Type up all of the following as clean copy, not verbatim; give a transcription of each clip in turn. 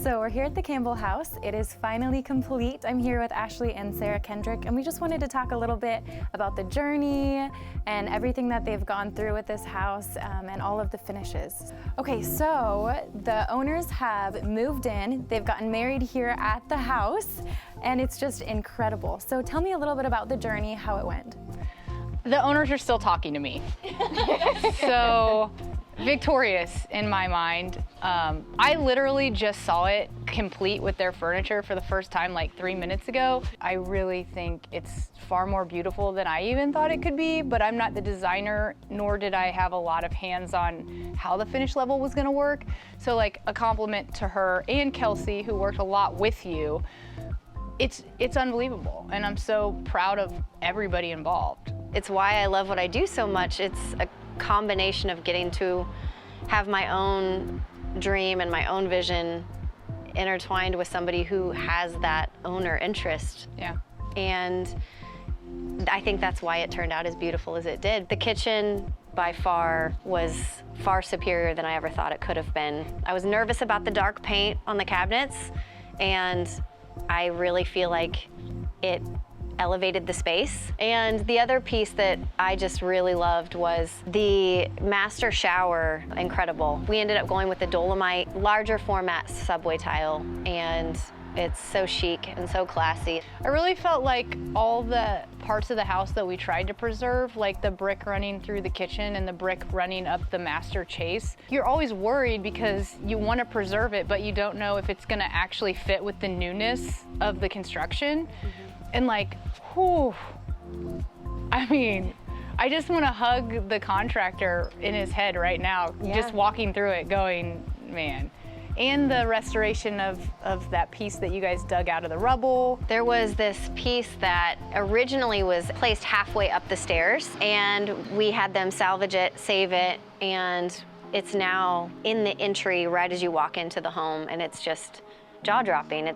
So we're here at the Campbell house. It is finally complete. I'm here with Ashley and Sarah Kendrick, and we just wanted to talk a little bit about the journey and everything that they've gone through with this house and all of the finishes. Okay, so the owners have moved in. They've gotten married here at the house, and it's just incredible. So tell me a little bit about the journey, how it went. The owners are still talking to me. So victorious in my mind. I literally just saw it complete with their furniture for the first time like 3 minutes ago. I really think it's far more beautiful than I even thought it could be, but I'm not the designer, nor did I have a lot of hands on how the finish level was gonna work. So like a compliment to her and Kelsey, who worked a lot with you. It's unbelievable, and I'm so proud of everybody involved. It's why I love what I do so much. It's a combination of getting to have my own dream and my own vision intertwined with somebody who has that owner interest. Yeah. And I think that's why it turned out as beautiful as it did. The kitchen by far was far superior than I ever thought it could have been. I was nervous about the dark paint on the cabinets, and I really feel like it elevated the space. And the other piece that I just really loved was the master shower. Incredible. We ended up going with the Dolomite, larger format subway tile, and it's so chic and so classy. I really felt like all the parts of the house that we tried to preserve, like the brick running through the kitchen and the brick running up the master chase, you're always worried because you want to preserve it, but you don't know if it's going to actually fit with the newness of the construction. And like, whew, I mean, I just want to hug the contractor in his head right now, just walking through it going, man. And the restoration of that piece that you guys dug out of the rubble. There was this piece that originally was placed halfway up the stairs, and we had them salvage it, save it, and it's now in the entry right as you walk into the home, and it's just jaw-dropping.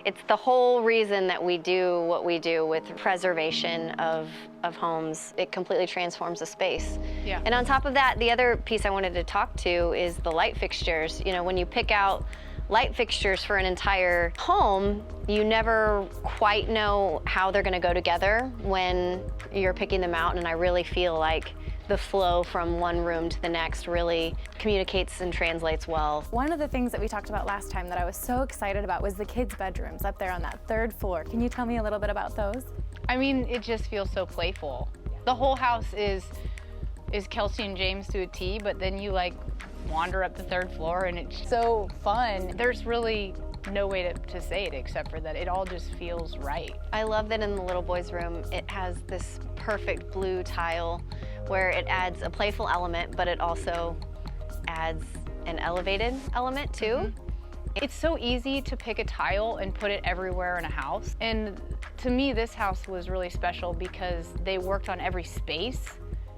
It's the whole reason that we do what we do with preservation of homes. It completely transforms the space. Yeah. And on top of that, the other piece I wanted to talk to is the light fixtures. You know, when you pick out light fixtures for an entire home, you never quite know how they're gonna go together when you're picking them out, and I really feel like the flow from one room to the next really communicates and translates well. One of the things that we talked about last time that I was so excited about was the kids' bedrooms up there on that third floor. Can you tell me a little bit about those? I mean, it just feels so playful. The whole house is Kelsey and James to a T, but then you like wander up the third floor and it's so fun. There's really no way to say it except for that it all just feels right. I love that in the little boy's room, it has this perfect blue tile where it adds a playful element, but it also adds an elevated element too. It's so easy to pick a tile and put it everywhere in a house. And to me, this house was really special because they worked on every space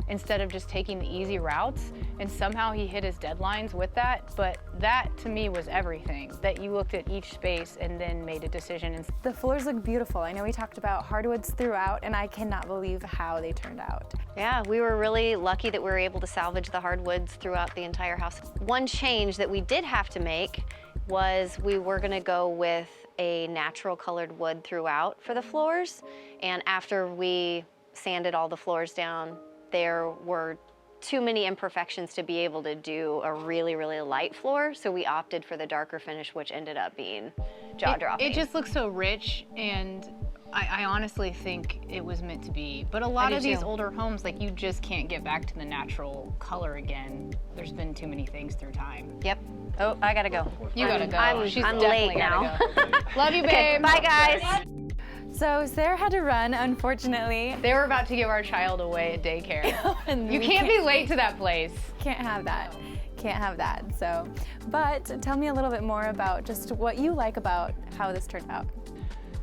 instead of just taking the easy routes. And somehow he hit his deadlines with that. But that to me was everything, that you looked at each space and then made a decision. The floors look beautiful. I know we talked about hardwoods throughout, and I cannot believe how they turned out. Yeah, we were really lucky that we were able to salvage the hardwoods throughout the entire house. One change that we did have to make was we were gonna go with a natural colored wood throughout for the floors. And after we sanded all the floors down, there were too many imperfections to be able to do a really, really light floor. So we opted for the darker finish, which ended up being jaw-dropping. It just looks so rich, and I honestly think it was meant to be. But a lot of these older homes, like, you just can't get back to the natural color again. There's been too many things through time. Yep. Oh, I gotta go. You gotta go. I'm late now. Love you, babe. Okay, bye, guys. So Sarah had to run, unfortunately. They were about to give our child away at daycare. You can't be late to that place. Can't have that. Can't have that. So, but tell me a little bit more about just what you like about how this turned out.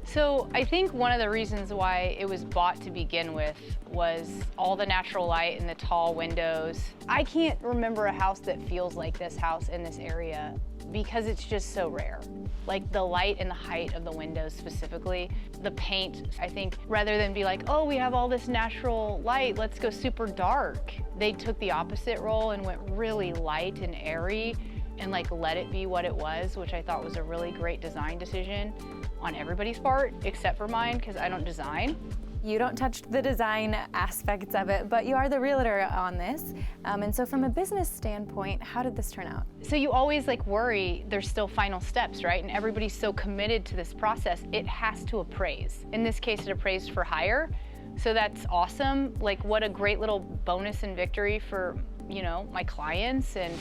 So I think one of the reasons why it was bought to begin with was all the natural light and the tall windows. I can't remember a house that feels like this house in this area because it's just so rare. Like the light and the height of the windows specifically, the paint, I think rather than be like, oh, we have all this natural light, let's go super dark. They took the opposite role and went really light and airy. and like let it be what it was, which I thought was a really great design decision on everybody's part except for mine, because I don't design. You don't touch the design aspects of it, but you are the realtor on this. And so from a business standpoint, how did this turn out? So you always like worry there's still final steps, right? And everybody's so committed to this process, it has to appraise. In this case, it appraised for higher. So that's awesome. Like, what a great little bonus and victory for, you know, my clients. And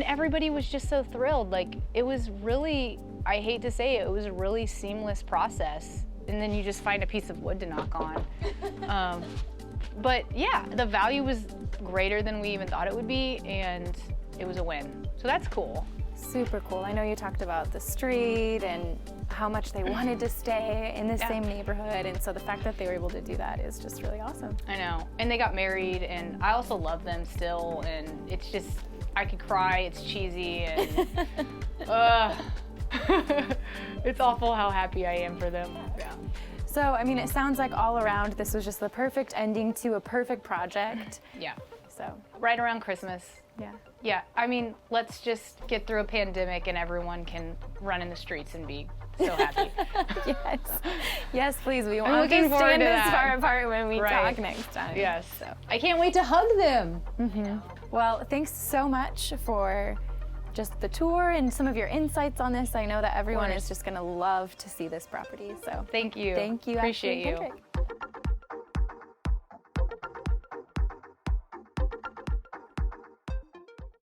everybody was just so thrilled. Like, it was really, I hate to say it, it was a really seamless process. And then you just find a piece of wood to knock on. But yeah, the value was greater than we even thought it would be, and it was a win. So that's cool. Super cool. I know you talked about the street and how much they wanted to stay in the same neighborhood, and so the fact that they were able to do that is just really awesome. I know. And they got married, and I also love them still, and it's just, I could cry, it's cheesy, and it's awful how happy I am for them. Yeah. So, I mean, it sounds like all around this was just the perfect ending to a perfect project. Yeah. So, Right around Christmas. yeah. Yeah, I mean, let's just get through a pandemic and everyone can run in the streets and be so happy. Yes. Yes, please. We I'm want to looking forward stand to this that. far apart when we Right. talk next time. Yes. So. I can't wait to hug them. Well, thanks so much for just the tour and some of your insights on this. I know that everyone course. is just going to love to see this property. So Thank you. thank you, Appreciate Ashley you. Kendrick.